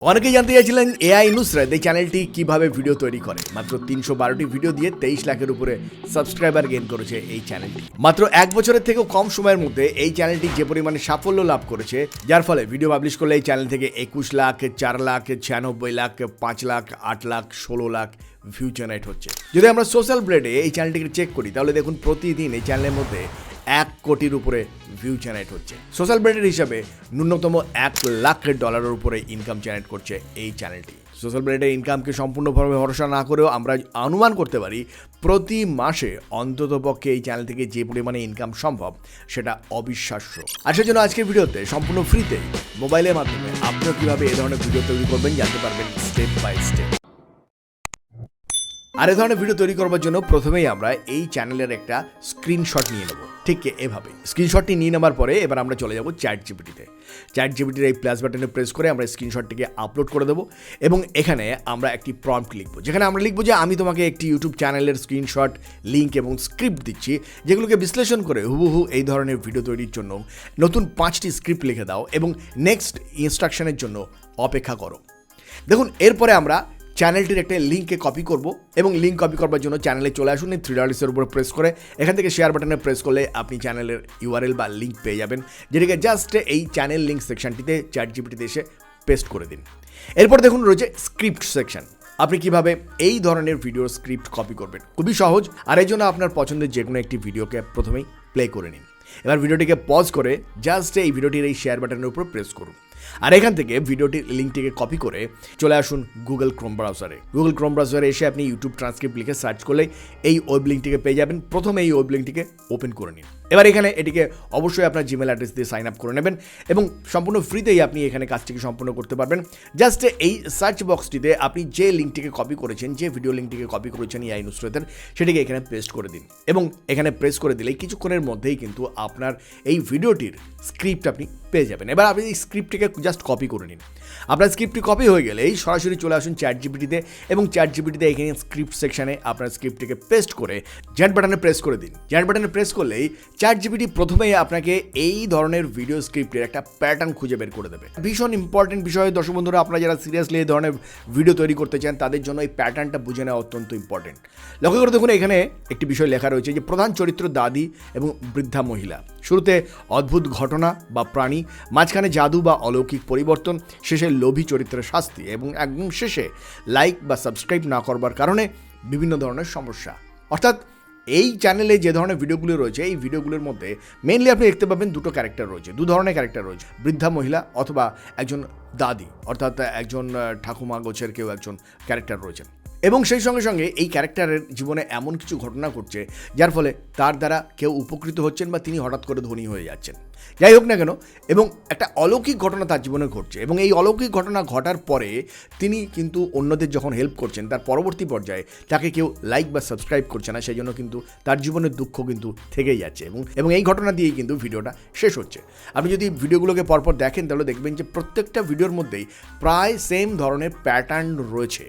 অনেকেই জানতে চাইছিলেন এআই নুসরাত এই চ্যানেলটি কিভাবে ভিডিও তৈরি করে। মাত্র ৩১২টি ভিডিও দিয়ে ২৩ লাখের উপরে সাবস্ক্রাইবার গেইন করেছে এই চ্যানেলটি। মাত্র এক বছরের থেকেও কম সময়ের মধ্যে এই চ্যানেলটি যে পরিমাণে সাফল্য লাভ করেছে, যার ফলে ভিডিও পাবলিশ করলে এই চ্যানেল থেকে ২১ লাখ, ৪ লাখ, ৯৬ লাখ, ৫ লাখ, ৮ লাখ, ১৬ লাখ ভিউ জেনারেট হচ্ছে। যদি আমরা সোশ্যাল ব্লেডে এই চ্যানেলটিকে চেক করি তাহলে দেখুন প্রতিদিন এই চ্যানেলের মধ্যে ১ কোটির উপরে ভিউ জেনারেট হচ্ছে। সোশ্যাল ব্লেডের হিসাবে ন্যূনতম $১,০০,০০০ উপরে ইনকাম জেনারেট করছে এই চ্যানেলটি। সোশ্যাল ব্লেডের ইনকামকে সম্পূর্ণভাবে ভরসা না করেও আমরা অনুমান করতে পারি প্রতি মাসে অন্ততপক্ষে এই চ্যানেল থেকে যে পরিমাণে ইনকাম সম্ভব সেটা অবিশ্বাস্য। আর সেজন্য আজকের ভিডিওতে সম্পূর্ণ ফ্রিতে মোবাইলের মাধ্যমে আপনিও কীভাবে এই ধরনের ভিডিও তৈরি করবেন জানতে পারবেন স্টেপ বাই স্টেপ। আর এই ধরনের ভিডিও তৈরি করবার জন্য প্রথমেই আমরা এই চ্যানেলের একটা স্ক্রিনশট নিয়ে নেব, ঠিক এভাবে। স্ক্রিনশটটি নিয়ে নেওয়ার পরে এবার আমরা চলে যাব চ্যাটজিপিটিতে। চ্যাটজিপিটির এই প্লাস বাটনে প্রেস করে আমরা স্ক্রিনশটটিকে আপলোড করে দেবো এবং এখানে আমরা একটি প্রম্পট লিখব, যেখানে আমরা লিখব যে আমি তোমাকে একটি ইউটিউব চ্যানেলের স্ক্রিনশট, লিঙ্ক এবং স্ক্রিপ্ট দিচ্ছি, যেগুলোকে বিশ্লেষণ করে হুবহু এই ধরনের ভিডিও তৈরির জন্য নতুন 5টি স্ক্রিপ্ট লিখে দাও এবং নেক্সট ইনস্ট্রাকশনের জন্য অপেক্ষা করো। দেখুন, এরপরে আমরা চ্যানেলটির একটা লিঙ্কে কপি করব এবং লিঙ্ক কপি করবার জন্য চ্যানেলে চলে আসুন। এই 3 ডটসের উপর প্রেস করে এখান থেকে শেয়ার বাটনে প্রেস করলে আপনি চ্যানেলের ইউআরএল বা লিঙ্ক পেয়ে যাবেন, যেটাকে জাস্ট এই চ্যানেল লিঙ্ক সেকশনটিতে চ্যাটজিপিটিতে এসে পেস্ট করে দিন। এরপর দেখুন রয়েছে স্ক্রিপ্ট সেকশন। আপনি কিভাবে এই ধরনের ভিডিওর স্ক্রিপ্ট কপি করবেন, খুবই সহজ। আর এই জন্য আপনার পছন্দের যে কোনো একটি ভিডিওকে প্রথমেই প্লে করে নিন। এবার ভিডিওটিকে পজ করে জাস্ট এই ভিডিওটির এই শেয়ার বাটনের উপর প্রেস করুন। আর এখান থেকে ভিডিওটির লিঙ্কটিকে কপি করে চলে আসুন গুগল ক্রোম ব্রাউজারে। গুগল ক্রোম ব্রাউজারে এসে আপনি ইউটিউব ট্রান্সক্রিপ্ট লিখে সার্চ করলে এই ওয়েব লিঙ্কটিকে পেয়ে যাবেন। প্রথমে এই ওয়েব লিঙ্কটিকে ওপেন করে নিন। এবার এখানে এটিকে অবশ্যই আপনার জিমেল অ্যাড্রেস দিয়ে সাইন আপ করে নেবেন এবং সম্পূর্ণ ফ্রিতেই আপনি এখানে কাজটিকে সম্পূর্ণ করতে পারবেন। জাস্ট এই সার্চ বক্সটিতে আপনি যে লিঙ্কটিকে কপি করেছেন, যে ভিডিও লিঙ্কটিকে কপি করেছেন এআই নুসরাতের, সেটিকে এখানে পেস্ট করে দিন এবং এখানে প্রেস করে দিলেই কিছুক্ষণের মধ্যেই কিন্তু আপনার এই ভিডিওটির স্ক্রিপ্ট আপনি পেয়ে যাবেন। এবার আপনি এই স্ক্রিপ্টটিকে জাস্ট কপি করে নিন। আপনার স্ক্রিপ্টটি কপি হয়ে গেলেই সরাসরি চলে আসুন চ্যাটজিপিটিতে এবং চ্যাটজিপিটিতে এখানে স্ক্রিপ্ট সেকশনে আপনার স্ক্রিপ্টটিকে পেস্ট করে জেনারেট বাটনে প্রেস করে দিন। জেনারেট বাটনে প্রেস করলেই চ্যাটজিপিটি প্রথমেই আপনাকে এই ধরনের ভিডিও স্ক্রিপ্টের একটা প্যাটার্ন খুঁজে বের করে দেবে। ভীষণ ইম্পর্টেন্ট বিষয় দর্শক বন্ধুরা, আপনারা যারা সিরিয়াসলি এই ধরনের ভিডিও তৈরি করতে চান তাদের জন্য এই প্যাটার্নটা বুঝে নেওয়া অত্যন্ত ইম্পর্টেন্ট। লক্ষ্য করে দেখুন এখানে একটি বিষয় লেখা রয়েছে যে প্রধান চরিত্র দাদি এবং বৃদ্ধা মহিলা, শুরুতে অদ্ভুত ঘটনা বা প্রাণী, মাঝখানে জাদু বা অলৌকিক পরিবর্তন, শেষে লোভী চরিত্রের শাস্তি এবং একদম শেষে লাইক বা সাবস্ক্রাইব না করবার কারণে বিভিন্ন ধরনের সমস্যা। অর্থাৎ এই চ্যানেলে যে ধরনের ভিডিওগুলো রয়েছে এই ভিডিওগুলোর মধ্যে মেইনলি আপনি দেখতে পাবেন দুটো ক্যারেক্টার রয়েছে, দু ধরনের ক্যারেক্টার রয়েছে, বৃদ্ধা মহিলা অথবা একজন দাদি, অর্থাৎ একজন ঠাকুমা গোছের কেউ একজন ক্যারেক্টার রয়েছেন এবং সেই সঙ্গে সঙ্গে এই ক্যারেক্টারের জীবনে এমন কিছু ঘটনা ঘটছে যার ফলে তার দ্বারা কেউ উপকৃত হচ্ছেন বা তিনি হঠাৎ করে ধনী হয়ে যাচ্ছেন, যাই হোক না কেন, এবং একটা অলৌকিক ঘটনা তার জীবনে ঘটছে এবং এই অলৌকিক ঘটনা ঘটার পরে তিনি কিন্তু অন্যদের যখন হেল্প করছেন তার পরবর্তী পর্যায়ে তাকে কেউ লাইক বা সাবস্ক্রাইব করছে না, সেই জন্য কিন্তু তার জীবনের দুঃখ কিন্তু থেকেই যাচ্ছে এবং এই ঘটনা দিয়েই কিন্তু ভিডিওটা শেষ হচ্ছে। আপনি যদি ভিডিওগুলোকে পরপর দেখেন তাহলে দেখবেন যে প্রত্যেকটা ভিডিওর মধ্যেই প্রায় সেম ধরনের প্যাটার্ন রয়েছে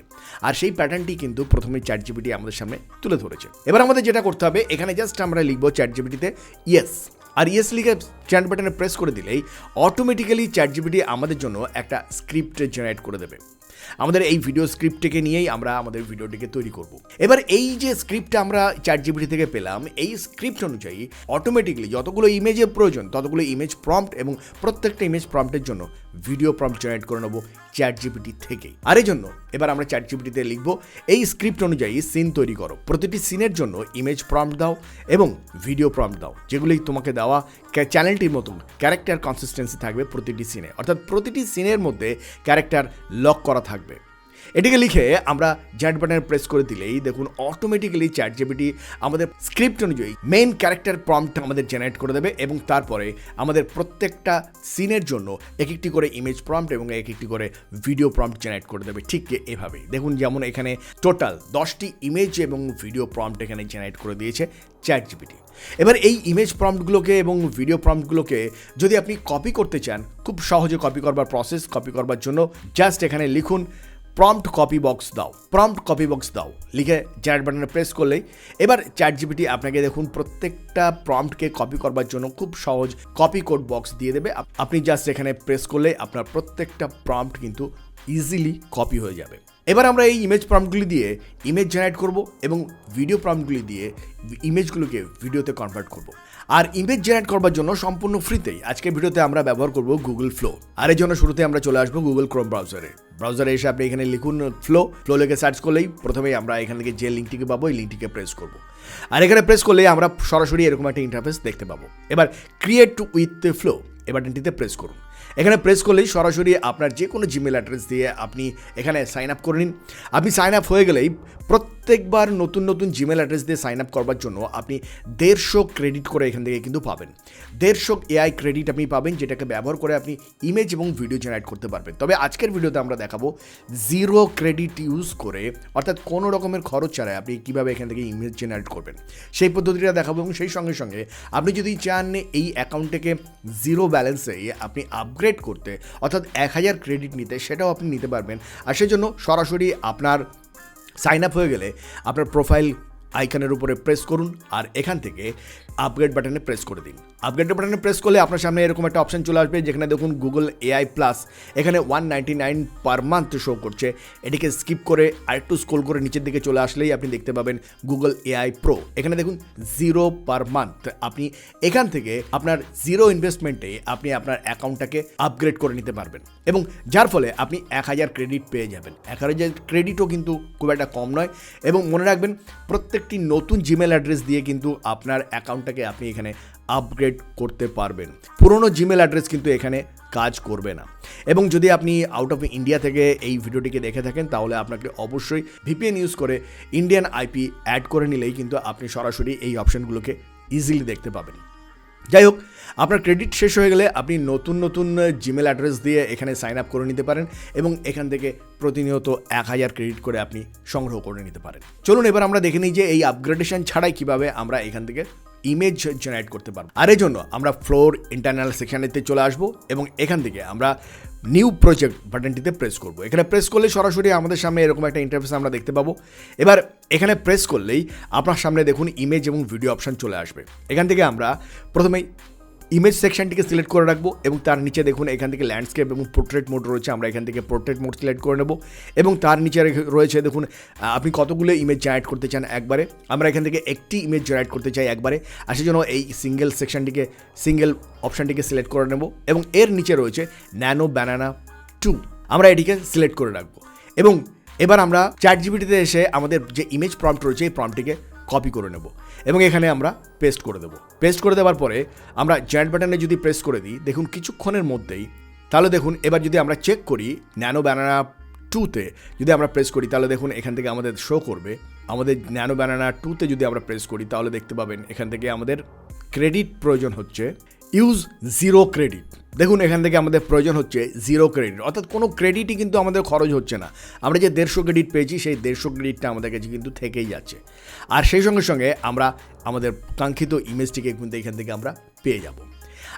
আর সেই প্যাটার্নটি কিন্তু প্রথমে চ্যাটজিপিটি আমাদের সামনে তুলে ধরেছে। এবার আমাদের যেটা করতে হবে, এখানে জাস্ট আমরা লিখবো চ্যাটজিপিটিতে ইয়েস, আর ইয়েস লিখে চ্যাট বাটনে প্রেস করে দিলেই অটোমেটিক্যালি চ্যাটজিপিটি আমাদের জন্য একটা স্ক্রিপ্ট জেনারেট করে দেবে। আমাদের এই ভিডিও স্ক্রিপ্টটিকে নিয়েই আমরা আমাদের ভিডিওটিকে তৈরি করব। এবার এই যে স্ক্রিপ্টটা আমরা চ্যাটজিপিটি থেকে পেলাম, এই স্ক্রিপ্ট অনুযায়ী অটোমেটিক্যালি যতগুলো ইমেজের প্রয়োজন ততগুলো ইমেজ প্রম্পট এবং প্রত্যেকটা ইমেজ প্রম্পটের জন্য ভিডিও প্রম্পট জেনারেট করে নেব চ্যাটজিপিটি থেকেই। আর এই জন্য এবার আমরা চ্যাটজিপিটিতে লিখব এই স্ক্রিপ্ট অনুযায়ী সিন তৈরি করো, প্রতিটি সিনের জন্য ইমেজ প্রম্পট দাও এবং ভিডিও প্রম্পট দাও, যেগুলি তোমাকে দেওয়া চ্যানেলটির মতন ক্যারেক্টার কনসিস্টেন্সি থাকবে প্রতিটি সিনে, অর্থাৎ প্রতিটি সিনের মধ্যে ক্যারেক্টার লক করা থাকবে। এটিকে লিখে আমরা জেনারেট বাটনে প্রেস করে দিলেই দেখুন অটোমেটিক্যালি চ্যাটজিপিটি আমাদের স্ক্রিপ্ট অনুযায়ী মেইন ক্যারেক্টার প্রম্পট আমাদের জেনারেট করে দেবে এবং তারপরে আমাদের প্রত্যেকটা সিনের জন্য এক একটি করে ইমেজ প্রম্পট এবং এক একটি করে ভিডিও প্রম্পট জেনারেট করে দেবে। ঠিক এভাবেই দেখুন, যেমন এখানে টোটাল 10টি ইমেজ এবং ভিডিও প্রম্পট এখানে জেনারেট করে দিয়েছে চ্যাটজিপিটি। এবার এই ইমেজ প্রম্পটগুলোকে এবং ভিডিও প্রম্পটগুলোকে যদি আপনি কপি করতে চান, খুব সহজে কপি করবার প্রসেস। কপি করবার জন্য জাস্ট এখানে লিখুন প্রম্পট কপি বক্স দাও লিখে জেনারেট বাটনে প্রেস করলেই এবার চ্যাট জিপিটি আপনাকে দেখুন প্রত্যেকটা প্রম্পটকে কপি করবার জন্য খুব সহজ কপি কোড বক্স দিয়ে দেবে। আপনি জাস্ট এখানে প্রেস করলে আপনার প্রত্যেকটা প্রম্পট কিন্তু ইজিলি কপি হয়ে যাবে। এবার আমরা এই ইমেজ প্রম্পটগুলি দিয়ে ইমেজ জেনারেট করব এবং ভিডিও প্রম্পটগুলি দিয়ে ইমেজগুলোকে ভিডিওতে কনভার্ট করব। আর ইমেজ জেনারেট করবার জন্য সম্পূর্ণ ফ্রিতেই আজকের ভিডিওতে আমরা ব্যবহার করব গুগল ফ্লো। আর এর জন্য শুরুতে আমরা চলে আসবো গুগল ক্রোম ব্রাউজারে এসে আপনি এখানে লিখুন ফ্লো লিখে সার্চ করলেই প্রথমেই আমরা এখান থেকে যে লিঙ্কটিকে পাবো এই লিঙ্কটিকে প্রেস করব। আর এখানে প্রেস করলে আমরা সরাসরি এরকম একটা ইন্টারফেস দেখতে পাবো। এবার ক্রিয়েট উইথ ফ্লো এই বাটনটিতে প্রেস করুন। এখানে প্রেস করলেই সরাসরি আপনার যে কোনো জিমেল অ্যাড্রেস দিয়ে আপনি এখানে সাইন আপ করে নিন। আপনি সাইন আপ হয়ে গেলেই প্রত্যেকবার নতুন জিমেল অ্যাড্রেস দিয়ে সাইন আপ করবার জন্য আপনি 150 ক্রেডিট করে এখান থেকে কিন্তু পাবেন। 150 এআই ক্রেডিট আপনি পাবেন, যেটাকে ব্যবহার করে আপনি ইমেজ এবং ভিডিও জেনারেট করতে পারবেন। তবে আজকের ভিডিওতে আমরা দেখাবো 0 ক্রেডিট ইউজ করে, অর্থাৎ কোনো রকমের খরচ ছাড়াই আপনি কীভাবে এখান থেকে ইমেজ জেনারেট করবেন সেই পদ্ধতিটা দেখাবো। এবং সেই সঙ্গে সঙ্গে আপনি যদি চান এই অ্যাকাউন্টটাকে 0 ব্যালেন্সে আপনি আপগ্রেড করতে, অর্থাৎ 1000 ক্রেডিট নিতে, সেটাও আপনি নিতে পারবেন। আর সেজন্য সরাসরি আপনার সাইন আপ হয়ে গেলে আপনার প্রোফাইল আইকনের উপরে প্রেস করুন আর এখান থেকে আপগ্রেড বাটনে প্রেস করে দিন। আপগ্রেড বাটনে প্রেস করলে আপনার সামনে এরকম একটা অপশন চলে আসবে যেখানে দেখুন গুগল এআই প্লাস এখানে 199 পার মান্থ শো করছে। এটিকে স্কিপ করে আরেকটু স্ক্রল করে নিচের দিকে চলে আসলেই আপনি দেখতে পাবেন গুগল এআই প্রো। এখানে দেখুন 0 পার মান্থ। আপনি এখান থেকে আপনার 0 ইনভেস্টমেন্টে আপনি আপনার অ্যাকাউন্টটাকে আপগ্রেড করে নিতে পারবেন এবং যার ফলে আপনি 1000 ক্রেডিট পেয়ে যাবেন। 1000 ক্রেডিটও কিন্তু খুব একটা কম নয়। এবং মনে রাখবেন প্রত্যেকটি নতুন জিমেল অ্যাড্রেস দিয়ে কিন্তু আপনার অ্যাকাউন্টটাকে আপনি এখানে আপগ্রেড করতে পারবেন। পুরনো জিমেল অ্যাড্রেস কিন্তু এখানে কাজ করবে না। এবং যদি আপনি আউট অফ ইন্ডিয়া থেকে এই ভিডিওটিকে দেখে থাকেন তাহলে আপনাকে অবশ্যই ভিপিএন ইউজ করে ইন্ডিয়ান আইপি অ্যাড করে নিলেই কিন্তু আপনি সরাসরি এই অপশনগুলোকে ইজিলি দেখতে পাবেন। যাই হোক, আপনার ক্রেডিট শেষ হয়ে গেলে আপনি নতুন জিমেল অ্যাড্রেস দিয়ে এখানে সাইন আপ করে নিতে পারেন এবং এখান থেকে প্রতিনিয়ত 1000 ক্রেডিট করে আপনি সংগ্রহ করে নিতে পারেন। চলুন এবার আমরা দেখে নিই যে এই আপগ্রেডেশন ছাড়াই কিভাবে আমরা এখান থেকে ইমেজ জেনারেট করতে পারবো। আর এই জন্য আমরা ফ্লোর ইন্টারনাল সেকশনেতে চলে আসবো এবং এখান থেকে আমরা নিউ প্রজেক্ট বাটনটিতে প্রেস করব। এখানে প্রেস করলে সরাসরি আমাদের সামনে এরকম একটা ইন্টারফেস আমরা দেখতে পাবো। এবার এখানে প্রেস করলেই আপনার সামনে দেখুন ইমেজ এবং ভিডিও অপশন চলে আসবে। এখান থেকে আমরা প্রথমেই ইমেজ সেকশনটিকে সিলেক্ট করে রাখবো এবং তার নিচে দেখুন এখান থেকে ল্যান্ডস্কেপ এবং পোর্ট্রেট মোড রয়েছে। আমরা এখান থেকে পোর্ট্রেট মোড সিলেক্ট করে নেব এবং তার নিচে রয়েছে দেখুন আপনি কতগুলো ইমেজ জেনারেট করতে চান একবারে। আমরা এখান থেকে একটি ইমেজ জেনারেট করতে চাই একবারে। আর সেজন্য এই সিঙ্গেল অপশানটিকে সিলেক্ট করে নেব এবং এর নিচে রয়েছে ন্যানো ব্যানানা 2। আমরা এটিকে সিলেক্ট করে রাখবো এবং এবার আমরা চ্যাট জিপিটিতে এসে আমাদের যে ইমেজ প্রম্পট রয়েছে এই প্রম্পটটিকে কপি করে নেব এবং এখানে আমরা পেস্ট করে দেবো। পেস্ট করে দেওয়ার পরে আমরা জয়েন্ট বাটনে যদি প্রেস করে দিই দেখুন কিছুক্ষণের মধ্যেই, তাহলে দেখুন এবার যদি আমরা চেক করি ন্যানো ব্যানানা 2তে যদি আমরা প্রেস করি তাহলে দেখুন এখান থেকে আমাদের শো করবে। আমাদের ন্যানো ব্যানানা 2তে যদি আমরা প্রেস করি তাহলে দেখতে পাবেন এখান থেকে আমাদের ক্রেডিট প্রয়োজন হচ্ছে ইউজ 0 ক্রেডিট। দেখুন এখান থেকে আমাদের প্রয়োজন হচ্ছে 0 ক্রেডিট, অর্থাৎ কোনো ক্রেডিটই কিন্তু আমাদের খরচ হচ্ছে না। আমরা যে 150 ক্রেডিট পেয়েছি সেই 150 ক্রেডিটটা আমাদের কাছে কিন্তু থেকেই যাচ্ছে। আর সেই সঙ্গে সঙ্গে আমরা আমাদের কাঙ্ক্ষিত ইমেজটিকে কিন্তু এখান থেকে আমরা পেয়ে যাব।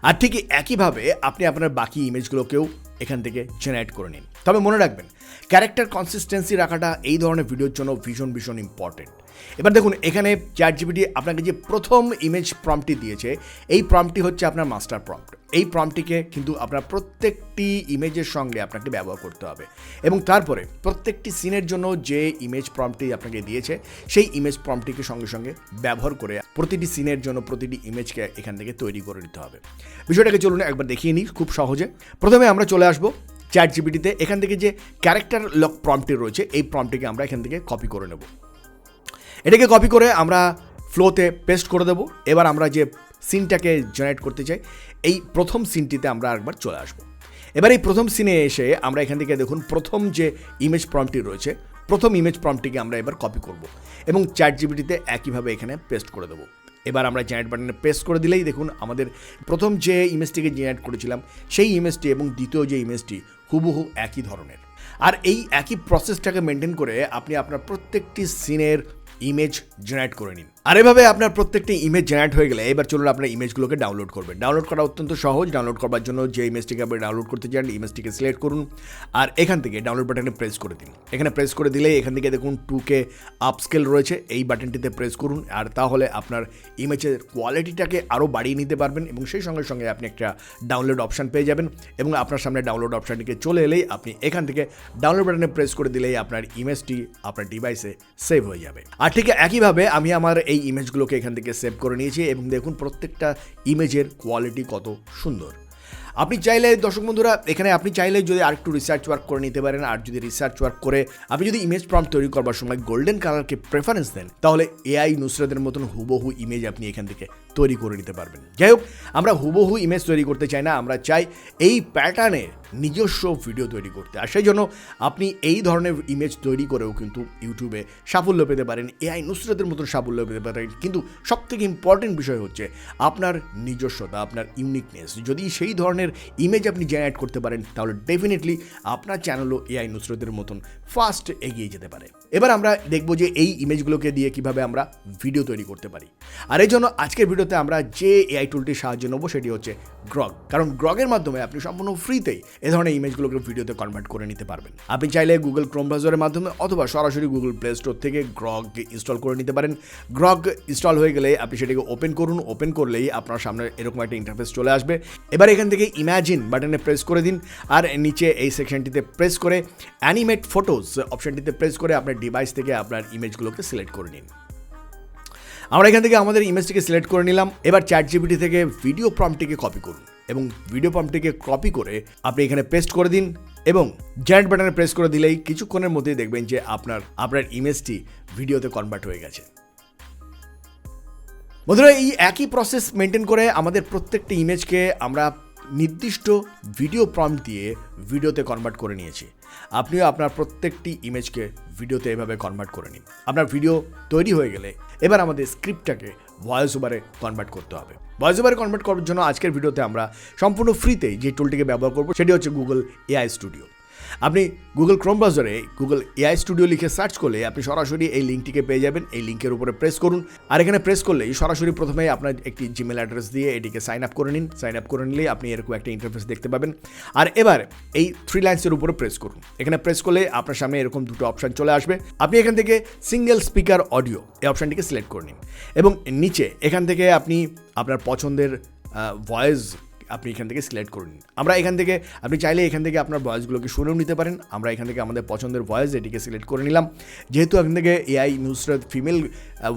আর ঠিক একইভাবে আপনি আপনার বাকি ইমেজগুলোকেও এখান থেকে জেনারেট করে নিন। তবে মনে রাখবেন ক্যারেক্টার কনসিস্টেন্সি রাখাটা এই ধরনের ভিডিওর জন্য ভীষণ ইম্পর্টেন্ট। এবার দেখুন এখানে চ্যাট জিপিটি আপনাকে যে প্রথম ইমেজ প্রম্পটটি দিয়েছে এই প্রম্পটটি হচ্ছে আপনার মাস্টার প্রম্পট। এই প্রম্পটটিকে কিন্তু আপনার প্রত্যেকটি ইমেজের সঙ্গে আপনাকে ব্যবহার করতে হবে এবং তারপরে প্রত্যেকটি সিনের জন্য যে ইমেজ প্রম্পটটি আপনাকে দিয়েছে সেই ইমেজ প্রম্পটটিকে সঙ্গে ব্যবহার করে প্রতিটি সিনের জন্য প্রতিটি ইমেজকে এখান থেকে তৈরি করে নিতে হবে। বিষয়টাকে চলুন একবার দেখিয়ে নিই খুব সহজে। প্রথমে আমরা চলে আসবো চ্যাট জিপিটিতে। এখান থেকে যে ক্যারেক্টার লক প্রম্পটটি রয়েছে এই প্রম্পটটিকে আমরা এখান থেকে কপি করে নেব। এটাকে কপি করে আমরা ফ্লোতে পেস্ট করে দেবো। এবার আমরা যে সিনটাকে জেনারেট করতে চাই এই প্রথম সিনটিতে আমরা একবার চলে আসবো। এবার এই প্রথম সিনে এসে আমরা এখান থেকে দেখুন প্রথম যে ইমেজ প্রম্পটটি রয়েছে প্রথম ইমেজ প্রম্পটটিকে আমরা এবার কপি করব এবং চ্যাট জিপিটিতে একইভাবে এখানে পেস্ট করে দেবো। এবার আমরা জেনারেট বাটনে প্রেস করে দিলেই দেখুন আমাদের প্রথম যে ইমেজটিকে জেনারেট করেছিলাম সেই ইমেজটি এবং দ্বিতীয় যে ইমেজটি হুবহু একই ধরনের। আর এই একই প্রসেসটাকে মেনটেন করে আপনি আপনার প্রত্যেকটি সিনের ইমেজ জেনারেট করে নিন। আর এভাবে আপনার প্রত্যেকটি ইমেজ জেনারেট হয়ে গেলে এবার চলুন আপনার ইমেজগুলোকে ডাউনলোড করবেন। ডাউনলোড করা অত্যন্ত সহজ। ডাউনলোড করার জন্য যে ইমেজটিকে আপনি ডাউনলোড করতে চান ইমেজটিকে সিলেক্ট করুন আর এখান থেকে ডাউনলোড বাটনে প্রেস করে দিন। এখানে প্রেস করে দিলে এখান থেকে দেখুন 2K আপস্কেল রয়েছে, এই বাটনটিতে প্রেস করুন আর তাহলে আপনার ইমেজের কোয়ালিটিটাকে আরও বাড়িয়ে নিতে পারবেন এবং সেই সঙ্গে সঙ্গে আপনি একটা ডাউনলোড অপশান পেয়ে যাবেন এবং আপনার সামনে ডাউনলোড অপশানটিকে চলে এলেই আপনি এখান থেকে ডাউনলোড বাটনে প্রেস করে দিলেই আপনার ইমেজটি আপনার ডিভাইসে সেভ হয়ে যাবে। আর ঠিক একইভাবে আমি আমার এই ইমেজগুলোকে এখান থেকে সেভ করে নিয়েছি এবং দেখুন প্রত্যেকটা ইমেজের কোয়ালিটি কত সুন্দর। আপনি চাইলে দর্শক বন্ধুরা এখানে আপনি চাইলে যদি আরেকটু রিসার্চ ওয়ার্ক করে নিতে পারেন আর যদি রিসার্চ ওয়ার্ক করে আপনি যদি ইমেজ প্রম্পট তৈরি করবার সময় গোল্ডেন কালারকে প্রেফারেন্স দেন তাহলে এআই নুসরাতের মতন হুবহু ইমেজ আপনি এখান থেকে তৈরি করে নিতে পারবেন। যাই হোক, আমরা হুবহু ইমেজ তৈরি করতে চাই না, আমরা চাই এই প্যাটার্নে নিজস্ব ভিডিও তৈরি করতে। আর সেই জন্য আপনি এই ধরনের ইমেজ তৈরি করেও কিন্তু ইউটিউবে সাফল্য পেতে পারেন, এআই নুসরাতের মতন সাফল্য পেতে পারেন। কিন্তু সবথেকে ইম্পর্টেন্ট বিষয় হচ্ছে আপনার নিজস্বতা, আপনার ইউনিকনেস। যদি সেই ধরনের ইমেজ আপনি জেনারেট করতে পারেন তাহলে ডেফিনেটলি আপনার চ্যানেলও এআই নুসরাতের মতন ফাস্ট এগিয়ে যেতে পারে। এবার আমরা দেখব যে এই ইমেজগুলোকে দিয়ে কিভাবে আমরা ভিডিও তৈরি করতে পারি। আর এই জন্য আজকের ভিডিওতে আমরা যে এআই টুলটির সাহায্য নেব সেটি হচ্ছে গ্রগ। কারণ গ্রগের মাধ্যমে আপনি সম্পূর্ণ ফ্রিতেই এ ধরনের ইমেজগুলোকে ভিডিওতে কনভার্ট করে নিতে পারবেন। আপনি চাইলে গুগল ক্রোম ব্রাউজারের মাধ্যমে অথবা সরাসরি গুগল প্লে স্টোর থেকে গ্রগ ইনস্টল করে নিতে পারেন। গ্রগ ইনস্টল হয়ে গেলে আপনি সেটাকে ওপেন করুন। ওপেন করলেই আপনার সামনে এরকম একটা ইন্টারফেস চলে আসবে। এবার এখান থেকে ইমাজিন বাটনে প্রেস করে দিন আর নিচে এই সেকশনটিতে প্রেস করে অ্যানিমেট ফটোজ অপশনটিতে প্রেস করে আপনার ডিভাইস থেকে আপনার ইমেজগুলোকে সিলেক্ট করে নিন। আমরা এখান থেকে আমাদের ইমেজটিকে সিলেক্ট করে নিলাম। এবার চ্যাটজিপিটি থেকে ভিডিও প্রম্পটটিকে কপি করুন এবং ভিডিও প্রম্পটটিকে কপি করে আপনি এখানে পেস্ট করে দিন এবং জেনারেট বাটনে প্রেস করে দিলেই কিছুক্ষণের মধ্যেই দেখবেন যে আপনার ইমেজটি ভিডিওতে কনভার্ট হয়ে গেছে। বন্ধুরা, এই একই প্রসেস মেনটেন করে আমাদের প্রত্যেকটি ইমেজকে আমরা নির্দিষ্ট ভিডিও প্রম্পট দিয়ে ভিডিওতে কনভার্ট করে নিয়েছি। আপনিও আপনার প্রত্যেকটি ইমেজকে ভিডিওতে এভাবে কনভার্ট করে নিন। আপনার ভিডিও তৈরি হয়ে গেলে এবার আমাদের স্ক্রিপ্টটাকে ভয়েস ওভারে কনভার্ট করতে হবে। ভয়েস ওভারে কনভার্ট করার জন্য আজকের ভিডিওতে আমরা সম্পূর্ণ ফ্রিতেই যে টুলটিকে ব্যবহার করব সেটি হচ্ছে গুগল এআই স্টুডিও। আপনি গুগল ক্রোম ব্রাউজারে গুগল এআই স্টুডিও লিখে সার্চ করলে আপনি সরাসরি এই লিঙ্কটিকে পেয়ে যাবেন। এই লিঙ্কের উপরে প্রেস করুন আর এখানে প্রেস করলেই সরাসরি প্রথমে আপনার একটি জিমেল অ্যাড্রেস দিয়ে এটিকে সাইন আপ করে নিন। সাইন আপ করে নিলেই আপনি এরকম একটা ইন্টারফেস দেখতে পাবেন। আর এবার এই 3 লাইন্সের উপরে প্রেস করুন। এখানে প্রেস করলে আপনার সামনে এরকম দুটো অপশান চলে আসবে। আপনি এখান থেকে সিঙ্গেল স্পিকার অডিও এই অপশানটিকে সিলেক্ট করে নিন এবং নিচে এখান থেকে আপনি আপনার পছন্দের ভয়েস আপনি এখান থেকে সিলেক্ট করে নিন। আমরা এখান থেকে আপনি চাইলে এখান থেকে আপনার ভয়েসগুলোকে শুনেও নিতে পারেন। আমরা এখান থেকে আমাদের পছন্দের ভয়েস এটিকে সিলেক্ট করে নিলাম। যেহেতু এখান থেকে AI Nusrat female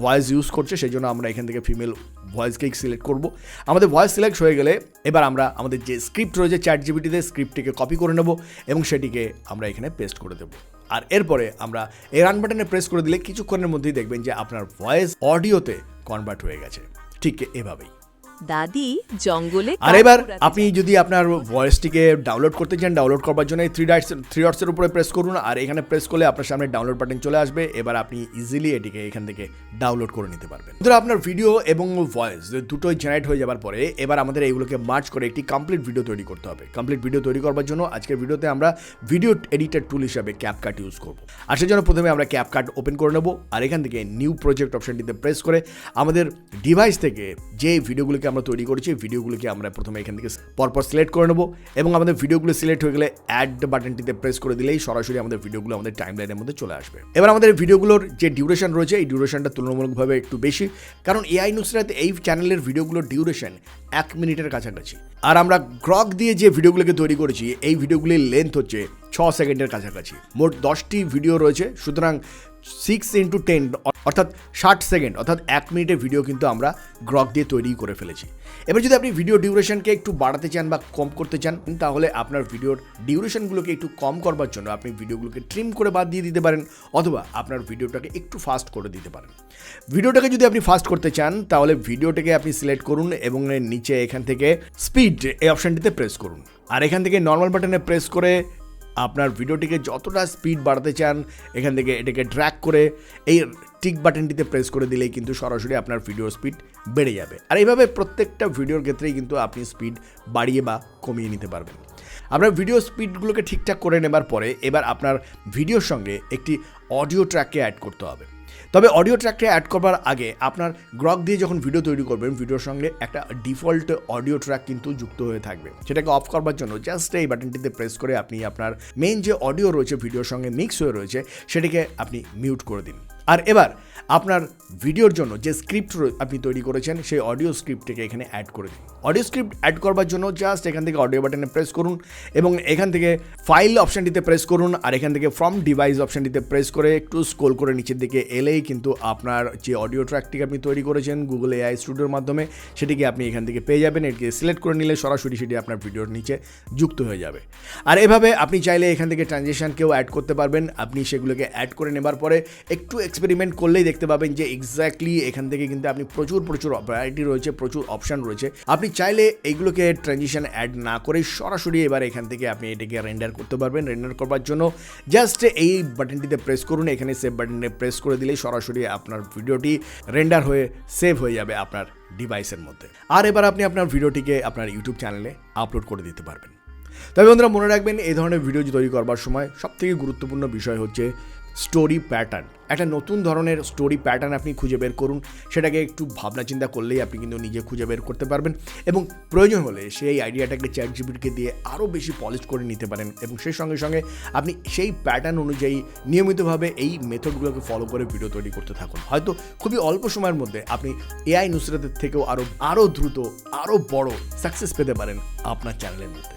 voice use করছে সেই জন্য আমরা এখান থেকে ফিমেল ভয়েসকেই সিলেক্ট করব। আমাদের ভয়েস সিলেক্ট হয়ে গেলে এবার আমরা আমাদের যে স্ক্রিপ্ট রয়েছে চ্যাটজিপিটিতে স্ক্রিপ্টটিকে কপি করে নেব এবং সেটিকে আমরা এখানে পেস্ট করে দেবো। আর এরপরে আমরা এই রান বাটনে প্রেস করে দিলে কিছুক্ষণের মধ্যেই দেখবেন যে আপনার ভয়েস অডিওতে কনভার্ট হয়ে গেছে। ঠিক এভাবেই দাদি জঙ্গলে। আর এবার আপনি যদি আপনার ভয়েসটিকে ডাউনলোড করতে চান, ডাউনলোড করবার জন্য 3 ডটসের উপরে প্রেস করুন আর এখানে প্রেস করলে আপনার সামনে ডাউনলোড বাটন চলে আসবে। এবার আপনি ইজিলি এটিকে এখান থেকে ডাউনলোড করে নিতে পারবেন। ধরো আপনার ভিডিও এবং ভয়েস দুটোই জেনারেট হয়ে যাবার পরে এবার আমাদের এইগুলোকে মার্জ করে একটি কমপ্লিট ভিডিও তৈরি করতে হবে। কমপ্লিট ভিডিও তৈরি করবার জন্য আজকের ভিডিওতে আমরা ভিডিও এডিটর টুল হিসাবে ক্যাপকাট ইউজ করব। আর সেই জন্য প্রথমে আমরা ক্যাপকাট ওপেন করে নেব আর এখান থেকে নিউ প্রজেক্ট অপশনটিতে প্রেস করে আমাদের ডিভাইস থেকে যে ভিডিওগুলোকে আমরা তৈরি করেছি ভিডিওগুলোকে আমরা প্রথমে এখান থেকে পরপর সিলেক্ট করে নেব এবং আমাদের ভিডিওগুলো সিলেক্ট হয়ে গেলে অ্যাড বাটনটিতে প্রেস করে দিলেই সরাসরি আমাদের ভিডিওগুলো আমাদের টাইমলাইনের মধ্যে চলে আসবে। এবার আমাদের ভিডিওগুলোর যে ডিউরেশন রয়েছে এই ডিউরেশনটা তুলনামূলকভাবে একটু বেশি, কারণ এআই নুসরাত এই চ্যানেলের ভিডিওগুলোর ডিউরেশন 1 মিনিটের কাছাকাছি। আর আমরা গ্রগ দিয়ে যে ভিডিওগুলোকে তৈরি করেছি এই ভিডিওগুলির লেন্থ হচ্ছে 6 সেকেন্ডের কাছাকাছি। মোট 10টি ভিডিও রয়েছে, সুতরাং 6x10 অর্থাৎ 60 সেকেন্ড অর্থাৎ 1 মিনিটের ভিডিও কিন্তু আমরা গ্রগ দিয়ে তৈরি করে ফেলেছি। এবার যদি আপনি ভিডিও ডিউরেশনকে একটু বাড়াতে চান বা কম করতে চান তাহলে আপনার ভিডিওর ডিউরেশনগুলোকে একটু কম করবার জন্য আপনি ভিডিওগুলোকে ট্রিম করে বাদ দিয়ে দিতে পারেন অথবা আপনার ভিডিওটাকে একটু ফাস্ট করে দিতে পারেন। ভিডিওটাকে যদি আপনি ফাস্ট করতে চান তাহলে ভিডিওটাকে আপনি সিলেক্ট করুন এবং নিচে এখান থেকে স্পিড এই অপশানটিতে প্রেস করুন আর এখান থেকে নর্মাল বাটনে প্রেস করে আপনার ভিডিওটিকে যতটা স্পিড বাড়াতে চান এখান থেকে এটাকে ড্র্যাগ করে এই টিক বাটনটিতে প্রেস করে দিলেই কিন্তু সরাসরি আপনার ভিডিওর স্পিড বেড়ে যাবে। আর এইভাবে প্রত্যেকটা ভিডিওর ক্ষেত্রেই কিন্তু আপনি স্পিড বাড়িয়ে বা কমিয়ে নিতে পারবেন। আপনার ভিডিও স্পিডগুলোকে ঠিকঠাক করে নেবার পরে এবার আপনার ভিডিওর সঙ্গে একটি অডিও ট্র্যাককে অ্যাড করতে হবে। তবে অডিও ট্র্যাকটা অ্যাড করবার আগে আপনার গ্রক দিয়ে যখন ভিডিও তৈরি করবেন, ভিডিওর সঙ্গে একটা ডিফল্ট অডিও ট্র্যাক কিন্তু যুক্ত হয়ে থাকবে। সেটাকে অফ করবার জন্য জাস্ট এই বাটনটিতে প্রেস করে আপনি আপনার মেইন যে অডিও রয়েছে ভিডিওর সঙ্গে মিক্স হয়ে রয়েছে সেটাকে আপনি মিউট করে দিন। আর এবার আপনার ভিডিওর জন্য যে স্ক্রিপ্ট আপনি তৈরি করেছেন সেই অডিও স্ক্রিপ্টটাকে এখানে অ্যাড করে দিন। অডিও স্ক্রিপ্ট অ্যাড করবার জন্য জাস্ট এখান থেকে অডিও বাটনে প্রেস করুন এবং এখান থেকে ফাইল অপশানটিতে প্রেস করুন, আর এখান থেকে ফ্রম ডিভাইস অপশানটিতে প্রেস করে একটু স্ক্রল করে নিচের দিকে এলেই কিন্তু আপনার যে অডিও ট্র্যাকটিকে আপনি তৈরি করেছেন গুগল এআই স্টুডিওর মাধ্যমে সেটিকে আপনি এখান থেকে পেয়ে যাবেন। এটিকে সিলেক্ট করে নিলে সরাসরি সেটি আপনার ভিডিওর নিচে যুক্ত হয়ে যাবে। আর এভাবে আপনি চাইলে এখান থেকে ট্রানজিশনকেও অ্যাড করতে পারবেন। আপনি সেগুলোকে অ্যাড করে নেবার পরে একটু এক্সপেরিমেন্ট করলেই দেখতে পাবেন যে এক্স্যাক্টলি এখান থেকে কিন্তু আপনি প্রচুর ভ্যারাইটি রয়েছে, প্রচুর অপশান রয়েছে। আপনি চাইলে এইগুলোকে ট্রানজিশন অ্যাড না করে সরাসরি এবার এখান থেকে আপনি এটাকে রেন্ডার করতে পারবেন। রেন্ডার করবার জন্য জাস্ট এই বাটনটিতে প্রেস করুন, এখানে সেভ বাটনে প্রেস করে দিলেই সরাসরি আপনার ভিডিওটি রেন্ডার হয়ে সেভ হয়ে যাবে আপনার ডিভাইসের মধ্যে। আর এবার আপনি আপনার ভিডিওটিকে আপনার ইউটিউব চ্যানেলে আপলোড করে দিতে পারবেন। তবে বন্ধুরা মনে রাখবেন, এই ধরনের ভিডিও তৈরি করবার সময় সবথেকে গুরুত্বপূর্ণ বিষয় হচ্ছে স্টোরি প্যাটার্ন। একটা নতুন ধরনের স্টোরি প্যাটার্ন আপনি খুঁজে বের করুন। সেটাকে একটু ভাবনা চিন্তা করলেই আপনি কিন্তু নিজে খুঁজে বের করতে পারবেন এবং প্রয়োজন হলে সেই আইডিয়াটাকে চ্যাট জিপিটিকে দিয়ে আরও বেশি পলিশ করে নিতে পারেন এবং সেই সঙ্গে সঙ্গে আপনি সেই প্যাটার্ন অনুযায়ী নিয়মিতভাবে এই মেথডগুলোকে ফলো করে ভিডিও তৈরি করতে থাকুন। হয়তো খুবই অল্প সময়ের মধ্যে আপনি এআই নুসরাতের থেকেও আরও দ্রুত আরও বড় সাকসেস পেতে পারেন আপনার চ্যানেলের মধ্যে।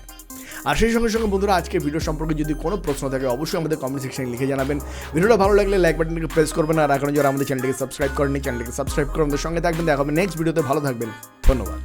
আর সেই সঙ্গে সঙ্গে বন্ধুরা, আজকে ভিডিও সম্পর্কে যদি কোনো প্রশ্ন থাকে অবশ্যই আমাদের কমেন্ট সেকশনে লিখে জানাবেন। ভিডিওটা ভালো লাগলে লাইক বাটনটিকে প্রেস করবেন, আর এখন যারা আমাদের চ্যানেলটিকে সাবস্ক্রাইব করেননি চ্যানেলটিকে সাবস্ক্রাইব করে আমাদের সঙ্গে থাকবেন। দেখা হবে নেক্সট ভিডিওতে। ভালো থাকবেন, ধন্যবাদ।